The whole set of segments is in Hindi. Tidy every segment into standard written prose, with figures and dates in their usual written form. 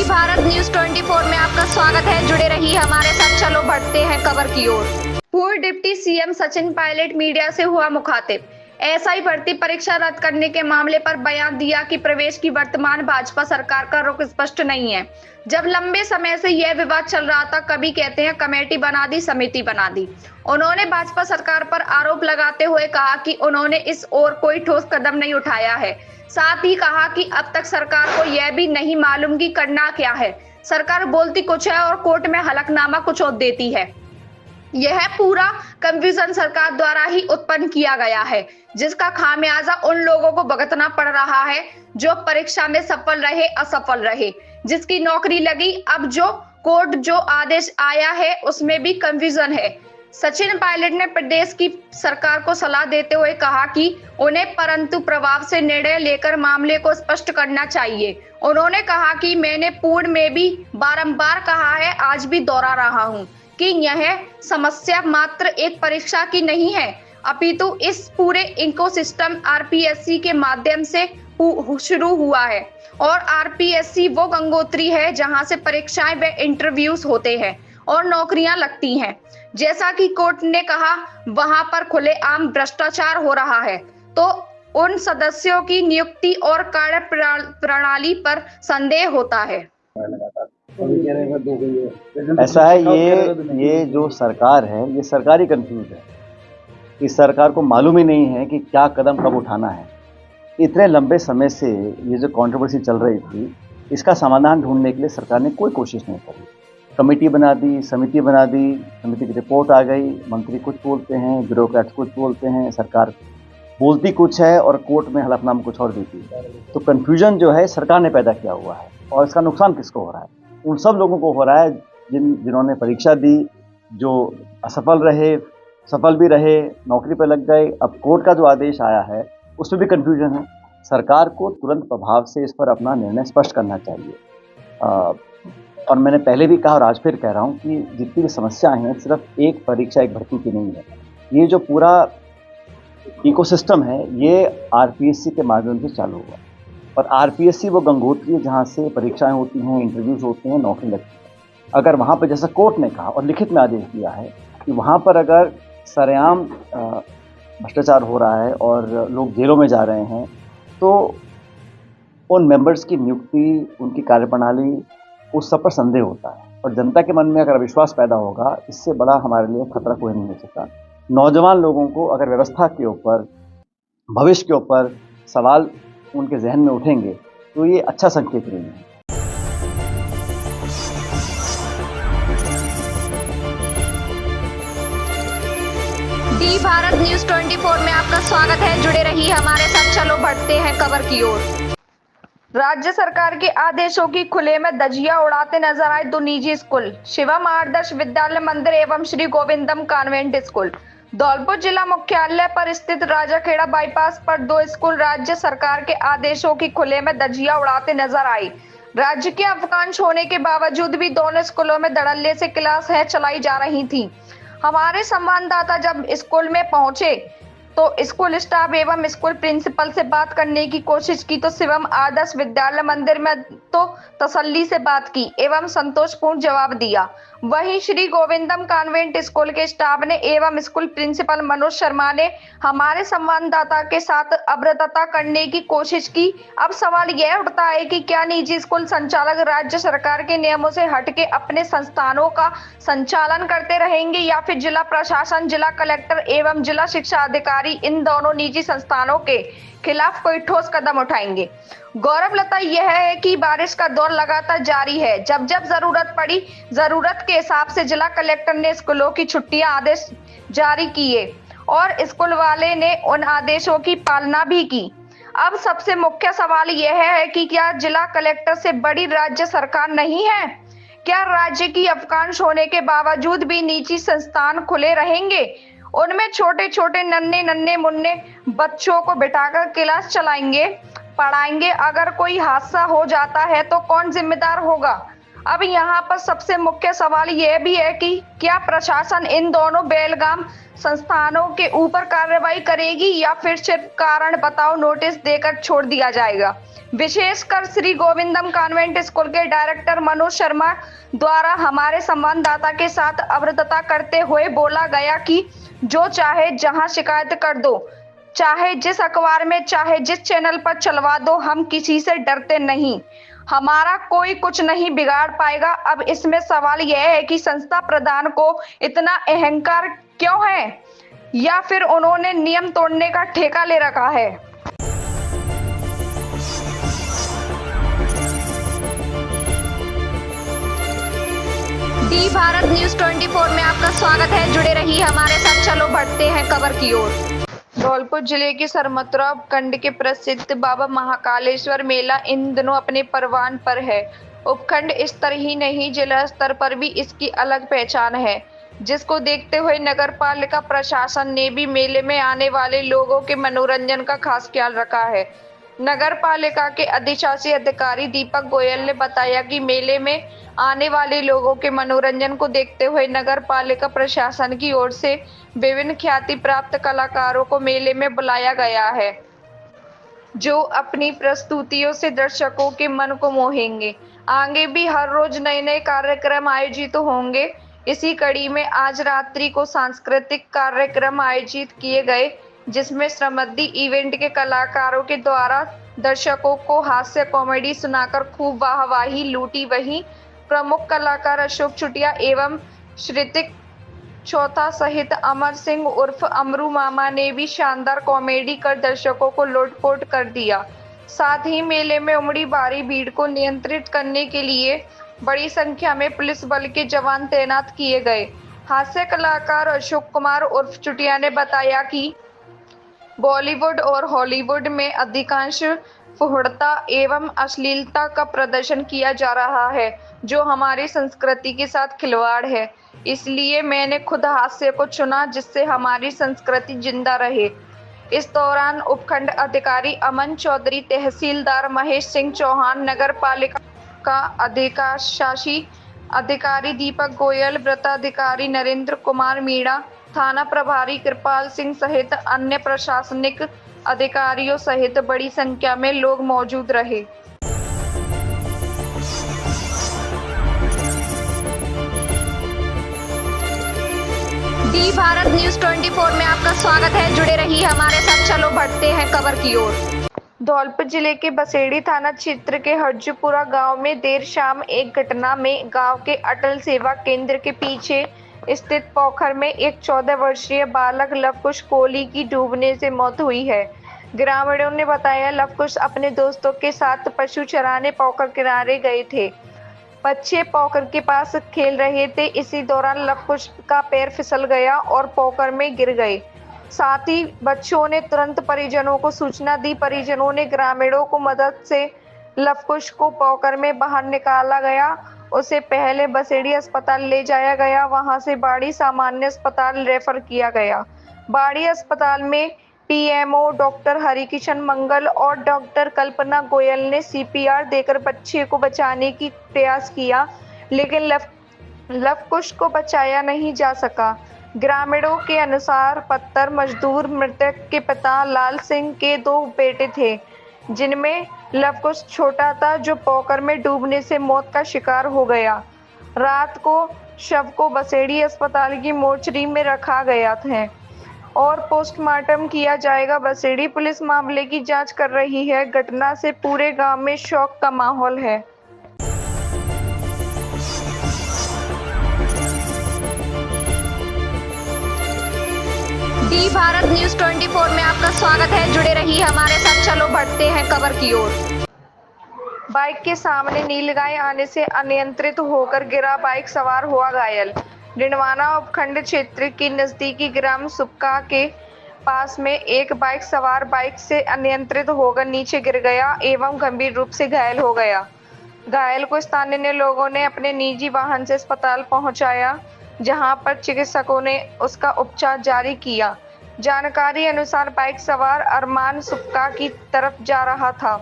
भारत न्यूज 24 में आपका स्वागत है। जुड़े रहिए हमारे साथ। चलो बढ़ते हैं खबर की ओर। पूर्व deputy CM Sachin Pilot media से हुआ मुखातिब। एसआई भर्ती परीक्षा रद्द करने के मामले पर बयान दिया कि प्रदेश की वर्तमान भाजपा सरकार का रुख स्पष्ट नहीं है। जब लंबे समय से यह विवाद चल रहा था, कभी कहते हैं कमेटी बना दी, समिति बना दी। उन्होंने भाजपा सरकार पर आरोप लगाते हुए कहा कि उन्होंने इस ओर कोई ठोस कदम नहीं उठाया है। साथ ही कहा कि अब तक सरकार को यह भी नहीं मालूम कि करना क्या है। सरकार बोलती कुछ है और कोर्ट में हलफनामा कुछ और देती है। यह पूरा कंफ्यूजन सरकार द्वारा ही उत्पन्न किया गया है, जिसका खामियाजा उन लोगों को भुगतना पड़ रहा है जो परीक्षा में सफल रहे, असफल रहे, जिसकी नौकरी लगी। अब जो कोर्ट जो आदेश आया है उसमें भी कंफ्यूजन है। सचिन पायलट ने प्रदेश की सरकार को सलाह देते हुए कहा कि उन्हें परंतु प्रभाव से निर्णय लेकर मामले को स्पष्ट करना चाहिए। उन्होंने कहा कि मैंने पूर्व में भी बारंबार कहा है, आज भी दोहरा रहा हूं कि यह समस्या मात्र एक परीक्षा की नहीं है, अपितु इस पूरे इकोसिस्टम आरपीएससी के माध्यम से शुरू हुआ है। और आरपीएससी वो गंगोत्री है जहां से परीक्षाएं व इंटरव्यूज होते हैं और नौकरियां लगती हैं। जैसा कि कोर्ट ने कहा, वहां पर खुलेआम भ्रष्टाचार हो रहा है, तो उन सदस्यों की नियुक्ति और कार्य प्रणाली पर संदेह होता है। ऐसा है, ये जो सरकार है, ये सरकारी कंफ्यूज है। इस सरकार को मालूम ही नहीं है कि क्या कदम कब उठाना है। इतने लंबे समय से ये जो कंट्रोवर्सी चल रही थी, इसका समाधान ढूंढने के लिए सरकार ने कोई कोशिश नहीं करी। कमेटी बना दी, समिति बना दी, समिति की रिपोर्ट आ गई, मंत्री कुछ बोलते हैं, ब्यूरोक्रेट्स कुछ बोलते हैं, सरकार बोलती कुछ है और कोर्ट में हलफनामा कुछ और देती है। तो कन्फ्यूजन जो है सरकार ने पैदा किया हुआ है। और इसका नुकसान किसको हो रहा है? उन सब लोगों को हो रहा है जिन्होंने परीक्षा दी, जो असफल रहे, सफल भी रहे, नौकरी पर लग गए। अब कोर्ट का जो आदेश आया है उसमें भी कन्फ्यूजन है। सरकार को तुरंत प्रभाव से इस पर अपना निर्णय स्पष्ट करना चाहिए। और मैंने पहले भी कहा और आज फिर कह रहा हूँ कि जितनी भी समस्याएं हैं, सिर्फ एक परीक्षा एक भर्ती की नहीं है। ये जो पूरा इकोसिस्टम है, ये आरपीएससी के माध्यम से चालू हुआ। और आरपीएससी वो गंगोत्री है जहाँ से परीक्षाएं होती हैं, इंटरव्यूज होते हैं, नौकरी लगती है। अगर वहाँ पर, जैसा कोर्ट ने कहा और लिखित में आदेश दिया है कि वहाँ पर अगर सरेआम भ्रष्टाचार हो रहा है और लोग जेलों में जा रहे हैं, तो उन मेंबर्स की नियुक्ति, उनकी कार्यप्रणाली, उस सब पर संदेह होता है। और जनता के मन में अगर अविश्वास पैदा होगा, इससे बड़ा हमारे लिए खतरा कोई नहीं हो सकता। नौजवान लोगों को अगर व्यवस्था के ऊपर, भविष्य के ऊपर सवाल उनके जहन में उठेंगे, तो ये अच्छा संकेत नहीं है। डी भारत न्यूज 24 में आपका स्वागत है। जुड़े रहिए हमारे साथ। चलो बढ़ते हैं खबर की ओर। राज्य सरकार के आदेशों की खुले में धज्जियां उड़ाते नजर आए दो निजी स्कूल, शिवम आदर्श विद्यालय मंदिर एवं श्री गोविंदम कॉन्वेंट स्कूल। धौलपुर जिला मुख्यालय पर स्थित राजाखेड़ा बाईपास पर दो स्कूल राज्य सरकार के आदेशों की खुले में धज्जियां उड़ाते नजर आई। राज्य के अवकाश होने के बावजूद भी दोनों स्कूलों में धड़ल्ले से क्लासें चलाई जा रही थी। हमारे संवाददाता जब स्कूल में पहुंचे तो स्कूल स्टाफ एवं स्कूल प्रिंसिपल से बात करने की कोशिश की, तो शिवम आदर्श विद्यालय मंदिर में तो तसल्ली से बात की एवं संतोषपूर्ण जवाब दिया। वहीं श्री गोविंदम कॉन्वेंट स्कूल के स्टाफ ने एवं स्कूल प्रिंसिपल मनोज शर्मा ने हमारे संवाददाता के साथ अवगतता करने की कोशिश की। अब सवाल यह उठता है कि क्या निजी स्कूल संचालक राज्य सरकार के नियमों से हटके अपने संस्थानों का संचालन करते रहेंगे या फिर जिला प्रशासन, जिला कलेक्टर एवं जिला शिक्षा अधिकारी इन दोनों निजी संस्थानों के खिलाफ कोई ठोस कदम उठाएंगे। गौरवलता यह है कि बारिश का दौर लगातार जारी है। जब जब जरूरत पड़ी, जरूरत के हिसाब से जिला कलेक्टर ने स्कूलों की छुट्टियां आदेश जारी किए और स्कूल वाले ने उन आदेशों की पालना भी की। अब सबसे मुख्य सवाल यह है कि क्या जिला कलेक्टर से बड़ी राज्य सरकार नहीं है? क्या राज्य की अवकाश होने के बावजूद भी निजी संस्थान खुले रहेंगे? उनमें छोटे छोटे नन्हे मुन्ने बच्चों को बिठाकर क्लास चलाएंगे, पढ़ाएंगे? अगर कोई हादसा हो जाता है तो कौन जिम्मेदार होगा? अब यहाँ पर सबसे मुख्य सवाल यह भी है कि क्या प्रशासन इन दोनों बेलगाम संस्थानों के ऊपर कार्रवाई करेगी या फिर सिर्फ कारण बताओ नोटिस देकर छोड़ दिया जाएगा। विशेषकर श्री गोविंदम कॉन्वेंट स्कूल के डायरेक्टर मनोज शर्मा द्वारा हमारे संवाददाता के साथ अवगतता करते हुए बोला गया कि जो चाहे जहां शिकायत कर दो, चाहे जिस अखबार में, चाहे जिस चैनल पर चलवा दो, हम किसी से डरते नहीं, हमारा कोई कुछ नहीं बिगाड़ पाएगा। अब इसमें सवाल यह है कि संस्था प्रधान को इतना अहंकार क्यों है, या फिर उन्होंने नियम तोड़ने का ठेका ले रखा है। डी भारत न्यूज 24 में आपका स्वागत है। जुड़े रहिए हमारे साथ। चलो बढ़ते हैं खबर की ओर। धौलपुर जिले के सरमथुरा उपखंड के प्रसिद्ध बाबा महाकालेश्वर मेला इन दिनों अपने परवान पर है। उपखंड स्तर ही नहीं, जिला स्तर पर भी इसकी अलग पहचान है, जिसको देखते हुए नगर पालिका प्रशासन ने भी मेले में आने वाले लोगों के मनोरंजन का खास ख्याल रखा है। नगर पालिका के अधिशासी अधिकारी दीपक गोयल ने बताया कि मेले में आने वाले लोगों के मनोरंजन को देखते हुए नगर पालिका प्रशासन की ओर से विभिन्न ख्याति प्राप्त कलाकारों को मेले में बुलाया गया है, जो अपनी प्रस्तुतियों से दर्शकों के मन को मोहेंगे। आगे भी हर रोज नए नए कार्यक्रम आयोजित होंगे। इसी कड़ी में आज रात्रि को सांस्कृतिक कार्यक्रम आयोजित किए गए, जिसमें समृद्धि इवेंट के कलाकारों के द्वारा दर्शकों को हास्य कॉमेडी सुनाकर खूब वाहवाही लूटी। वहीं प्रमुख कलाकार अशोक चुटिया एवं श्रुतिक चौथा सहित अमर सिंह उर्फ अमरू मामा ने भी शानदार कॉमेडी कर दर्शकों को लोटपोट कर दिया। साथ ही मेले में उमड़ी भारी भीड़ को नियंत्रित करने के लिए बड़ी संख्या में पुलिस बल के जवान तैनात किए गए। हास्य कलाकार अशोक कुमार उर्फ चुटिया ने बताया कि बॉलीवुड और हॉलीवुड में अधिकांश फुहड़ता एवं अश्लीलता का प्रदर्शन किया जा रहा है, जो हमारी संस्कृति के साथ खिलवाड़ है। इसलिए मैंने खुद हास्य को चुना, जिससे हमारी संस्कृति जिंदा रहे। इस दौरान उपखंड अधिकारी अमन चौधरी, तहसीलदार महेश सिंह चौहान, नगर पालिका का अधिशासी अधिकारी दीपक गोयल, वृत्ताधिकारी नरेंद्र कुमार मीणा, थाना प्रभारी कृपाल सिंह सहित अन्य प्रशासनिक अधिकारियों सहित बड़ी संख्या में लोग मौजूद रहे। डी भारत न्यूज 24 में आपका स्वागत है। जुड़े रहिए हमारे साथ। चलो बढ़ते हैं खबर की ओर। धौलपुर जिले के बसेड़ी थाना क्षेत्र के हरजूपुरा गांव में देर शाम एक घटना में गांव के अटल सेवा केंद्र के पीछे स्थित पोखर में एक 14 वर्षीय बालक लवकुश कोहली की डूबने से मौत हुई है। ग्रामीणों ने बताया, लवकुश अपने दोस्तों के साथ पशु चराने पोखर किनारे गए थे। बच्चे पोखर के पास खेल रहे थे। इसी दौरान लवकुश का पैर फिसल गया और पोखर में गिर गए। साथ ही बच्चों ने तुरंत परिजनों को सूचना दी। परिजनों ने ग्रामीणों को मदद से लवकुश को पोखर में बाहर निकाला गया। उसे पहले बसेड़ी अस्पताल ले जाया गया, वहां से बाड़ी सामान्य अस्पताल रेफर किया गया। बाड़ी अस्पताल में पीएमओ डॉक्टर हरिकिशन मंगल और डॉक्टर कल्पना गोयल ने सीपीआर देकर बच्चे को बचाने की प्रयास किया, लेकिन लवकुश को बचाया नहीं जा सका। ग्रामीणों के अनुसार पत्थर मजदूर मृतक के पिता लाल सिंह के 2 बेटे थे, जिनमें लवकुश छोटा था, जो पोखर में डूबने से मौत का शिकार हो गया। रात को शव को बसेड़ी अस्पताल की मोर्चरी में रखा गया था और पोस्टमार्टम किया जाएगा। बसेड़ी पुलिस मामले की जांच कर रही है। घटना से पूरे गांव में शोक का माहौल है। डी भारत न्यूज 24 में आपका स्वागत है। जुड़े रहिए हमारे साथ। चलो बढ़ते हैं खबर की ओर। बाइक के सामने नीलगाय आने से अनियंत्रित होकर गिरा, बाइक सवार हुआ घायल। डिंडवाना उपखंड क्षेत्र की नजदीकी ग्राम सुक्का के पास में एक बाइक सवार बाइक से अनियंत्रित होकर नीचे गिर गया एवं गंभीर रूप से घायल हो गया। घायल को स्थानीय लोगों ने अपने निजी वाहन से अस्पताल पहुंचाया, जहां पर चिकित्सकों ने उसका उपचार जारी किया। जानकारी अनुसार बाइक सवार अरमान सुक्का की तरफ जा रहा था।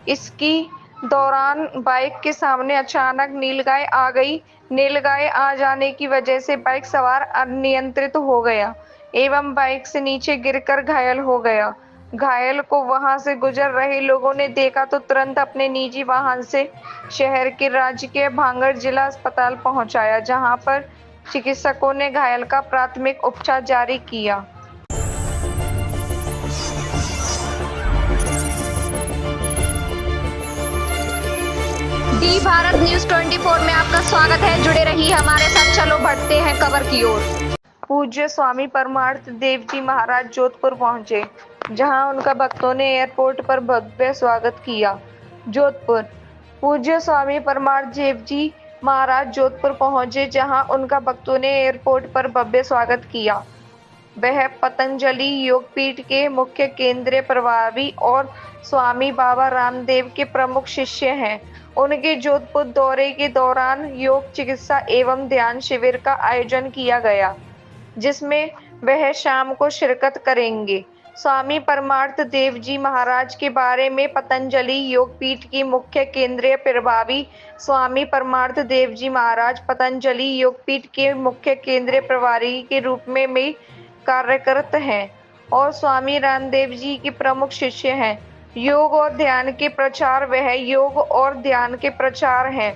इसकी दौरान बाइक के सामने अचानक नीलगाय आ गई। नीलगाय आ जाने की वजह से बाइक सवार अनियंत्रित हो गया एवं बाइक से नीचे गिरकर घायल हो गया। घायल को वहां से गुजर रहे लोगों ने देखा तो तुरंत अपने निजी वाहन से शहर के राजकीय भांगड़ जिला अस्पताल पहुंचाया, जहां पर चिकित्सकों ने घायल का प्राथमिक उपचार जारी किया। डी भारत न्यूज 24 में आपका स्वागत है। जुड़े रहिए हमारे साथ। चलो बढ़ते हैं खबर की ओर। पूज्य स्वामी परमार्थ देव जी महाराज जोधपुर पहुंचे, जहां उनका भक्तों ने एयरपोर्ट पर भव्य स्वागत किया। जोधपुर। पूज्य स्वामी परमार्थ देव जी महाराज जोधपुर पहुंचे, जहां उनका भक्तों ने एयरपोर्ट पर भव्य स्वागत किया। वह पतंजलि योगपीठ के मुख्य केंद्रीय प्रभारी और स्वामी बाबा रामदेव के प्रमुख शिष्य हैं। उनके जोधपुर दौरे के दौरान योग चिकित्सा एवं ध्यान शिविर का आयोजन किया गया, जिसमें वह शाम को शिरकत करेंगे। स्वामी परमार्थ देव जी महाराज के बारे में पतंजलि योगपीठ की मुख्य केंद्रीय प्रभारी स्वामी परमार्थ देव जी महाराज पतंजलि योगपीठ के मुख्य केंद्रीय प्रभारी के रूप में कार्यरत हैं और स्वामी रामदेव जी के प्रमुख शिष्य हैं। योग और ध्यान के प्रचार वह योग और ध्यान के प्रचार हैं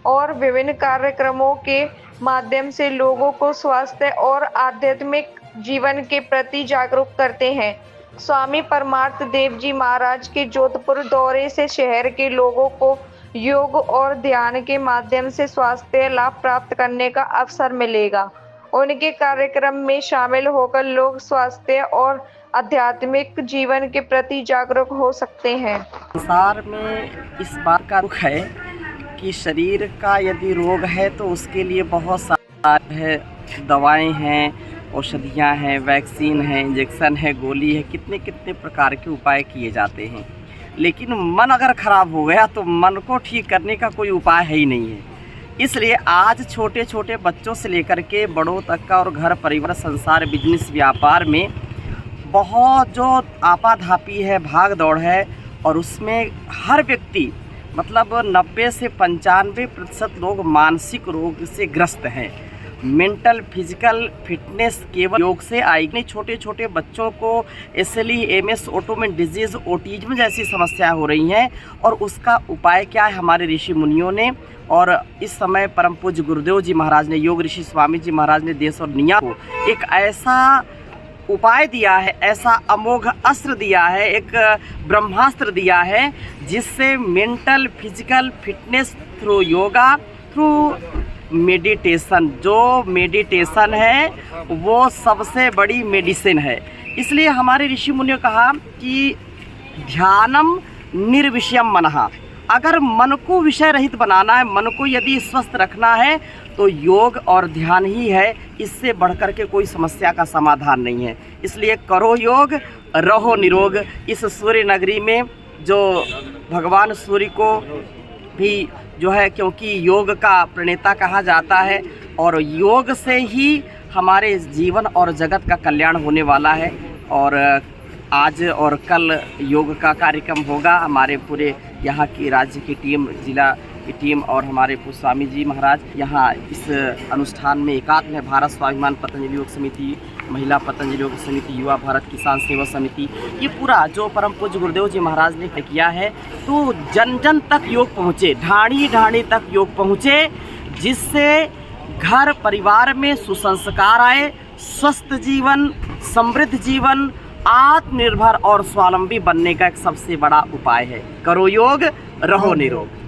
और विभिन्न कार्यक्रमों के माध्यम से लोगों को स्वास्थ्य और आध्यात्मिक जीवन के प्रति जागरूक करते हैं। स्वामी परमार्थ देव जी महाराज के जोधपुर दौरे से शहर के लोगों को योग और ध्यान के माध्यम से स्वास्थ्य लाभ प्राप्त करने का अवसर मिलेगा। उनके कार्यक्रम में शामिल होकर लोग स्वास्थ्य और आध्यात्मिक जीवन के प्रति जागरूक हो सकते हैं। संसार में इस बात का दुख है कि शरीर का यदि रोग है तो उसके लिए बहुत सारे दवाएं हैं, औषधियां हैं, वैक्सीन है, इंजेक्शन है, गोली है, कितने कितने प्रकार के उपाय किए जाते हैं। लेकिन मन अगर खराब हो गया तो मन को ठीक करने का कोई उपाय है ही नहीं है। इसलिए आज छोटे छोटे बच्चों से लेकर के बड़ों तक का और घर परिवार संसार बिजनेस व्यापार में बहुत जो आपाधापी है, भाग दौड़ है और उसमें हर व्यक्ति मतलब 90 से 95% लोग मानसिक रोग से ग्रस्त हैं। मेंटल फिजिकल फिटनेस केवल योग से आएगी। छोटे छोटे बच्चों को SLE, MS, autoimmune disease, autism जैसी समस्याएं हो रही हैं और उसका उपाय क्या है हमारे ऋषि मुनियों ने। और इस समय परम पूज्य गुरुदेव जी महाराज ने, योग ऋषि स्वामी जी महाराज ने देश और दुनिया को एक ऐसा उपाय दिया है, ऐसा अमोघ अस्त्र दिया है, एक ब्रह्मास्त्र दिया है, जिससे mental physical fitness through yoga, through meditation, जो मेडिटेशन है वो सबसे बड़ी मेडिसिन है। इसलिए हमारे ऋषि मुनियों ने कहा कि ध्यानम निर्विषयम मनः। अगर मन को विषय रहित बनाना है, मन को यदि स्वस्थ रखना है तो योग और ध्यान ही है। इससे बढ़कर के कोई समस्या का समाधान नहीं है। इसलिए करो योग, रहो निरोग। इस सूर्य नगरी में जो भगवान सूर्य को भी जो है, क्योंकि योग का प्रणेता कहा जाता है और योग से ही हमारे जीवन और जगत का कल्याण होने वाला है। और आज और कल योग का कार्यक्रम होगा। हमारे पूरे यहाँ की राज्य की टीम, जिला की टीम और हमारे स्वामी जी महाराज यहाँ इस अनुष्ठान में एकात्म है। भारत स्वाभिमान पतंजलि योग समिति, महिला पतंजलि योग समिति, युवा भारत किसान सेवा समिति, ये पूरा जो परम पूज्य गुरुदेव जी महाराज ने किया है, तो जन जन तक योग पहुँचे, ढाणी ढाणी तक योग पहुँचे, जिससे घर परिवार में सुसंस्कार आए, स्वस्थ जीवन, समृद्ध जीवन, आत्मनिर्भर और स्वावलंबी बनने का एक सबसे बड़ा उपाय है। करो योग, रहो निरोग।